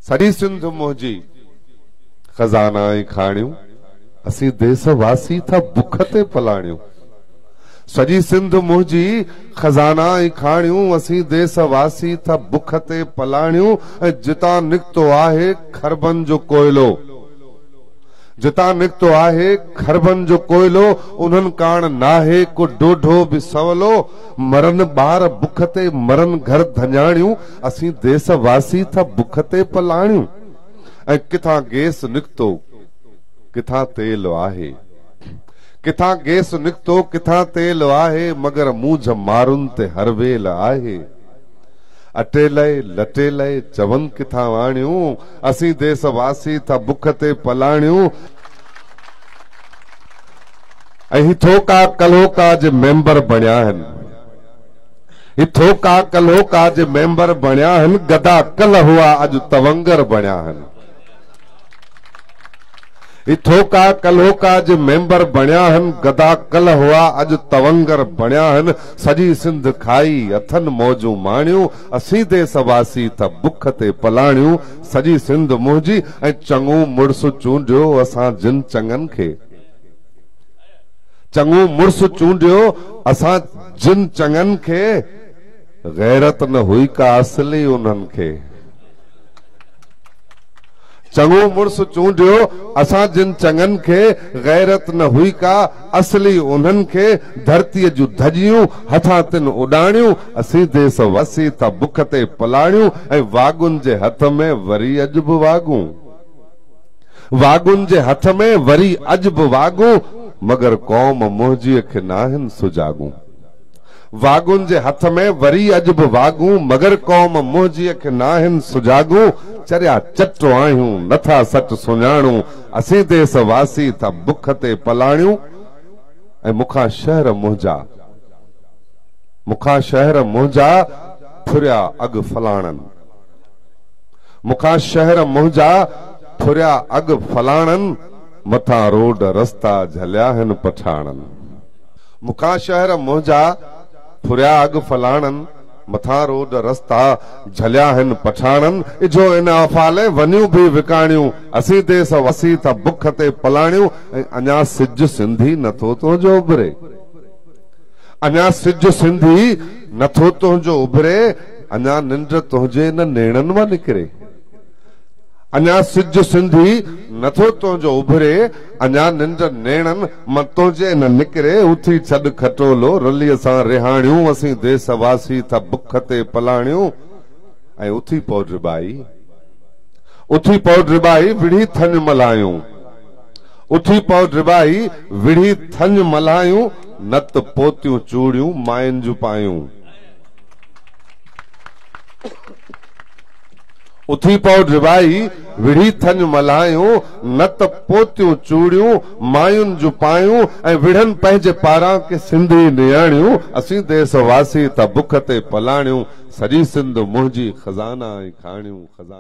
सॼी सिंध मुंहिंजी खजाना ई खाणियूं असीं देशवासी था बुख ते पलाणियूं। सॼी सिंध मुंहिंजी खजाना ई खाणियूं असीं देशवासी था बुख ते पलाणियूं। ऐं जितां निकितो आहे खरबन जो कोयलो, जितां निकितो आहे खरबन जो कोयलो, उन्हनि काण नाहे को ॾोढो बि सवलो। मरन ॿार बुख ते मरन घर धन्याणियूं असीं देशवासी था बुख ते पलाणियूं। ऐं किथां गैस निकितो किथां तेल आहे, किथां गैस निकितो किथां तेल आहे, मगर मूंझ मारुनि ते हर वेल आहे। अटेले लटेले चवनि किथां वाणियूं असीं देशवासी था बुख ते पलाणियूं। ऐं हिथोका कलोका जे मेंबर बणिया आहिनि, हिथोका कलोका जे मेंबर बणिया आहिनि। गदा कल हुआ अॼु तवंगर बणिया आहिनि। हिथोका कलोका जे मेंबर बणिया आहिनि, गदा कल हुआ अॼु तवंगर बणिया आहिनि। सॼी सिंध खाई अथनि मौजूं माणियूं असीं देशवासी था बुख ते पलाणियूं। सॼी सिंध मुंहिंजी ऐं चङो मुड़ुस चूंडियो असां जिन चङनि खे, चङो मुड़ुस चूंडियो असां जिन चङनि खे। गैरत न हुई का असली उन्हनि खे, चङो मुड़ुस चूंडियो असां जिन चङनि खे। गैरत न हुई का असली उन्हनि खे। धरतीअ जूं धजियूं हथां तिन उॾाणियूं असीं देशवासी था बुख ते पलाणियूं। ऐं वागुनि जे हथ में वरी अॼु बि वागूं, वागुनि जे हथ में वरी अॼु बि वागूं, मगर क़ौम मुंहिंजीअ खे नाहिनि सुजागूं। वागुनि जे हथ में वरी अॼु बि वागूं, मगर क़ौम मुंहिंजीअ खे नाहिनि सुजागूं। चरिया चटो आहियूं नथा सच सुञाणूं असीं देशवासी था बुख ते पलाणियूं। ऐं मूंखां शहर मुंहिंजा, मूंखां शहर मुंहिंजा फुरिया अॻु फलाणनि, मूंखां शहर मुंहिंजा फुरिया अॻु फलाणनि। मथां रोड रस्ता झलिया आहिनि पठाणनि। मूंखां शहर मुंहिंजा फुरिया अॻु फलाणनि, मथां रोड रस्ता झलिया आहिनि पठाणनि। इजो इन अफ़ाले वञूं बि विकाणियूं असीं देशवासी था बुख ते पलाणियूं। ऐं अञा सिज सिंधी नथो तुंहिंजो उभरे, अञा सिज सिंधी नथो तुंहिंजो उभरे। अञा निंड तुंहिंजे न नेणनि मां निकिरे, अञा सिज सिंधी नथो तुंहिंजो उभरे। अञा निंड नेणनि मां तुंहिंजे न निकिरे। उथी छॾ खटोलो रलीअ सां रिहाणियूं असीं देशवासी था बुख ते पलाणियूं। ऐं उथी पौ ड्रिबाई, उथी पौ ड्रिबाई विढ़ी थञ मल्हायूं, उथी पौ ड्रिबाई विढ़ी थञ मल्हायूं। नत पोतियूं चूड़ियूं मायुनि जूं पायूं, उथी पौ ड्रिबाई विढ़ी थञ मल्हायूं। नत पोतियूं चूड़ियूं मायुनि जूं पायूं। ऐं विढ़नि पंहिंजे पारां के सिंधी नियाणियूं असीं देशवासी था बुख ते पलाणियूं। सॼी सिंध मुंहिंजी खजाना ई खाणियूं खजाना।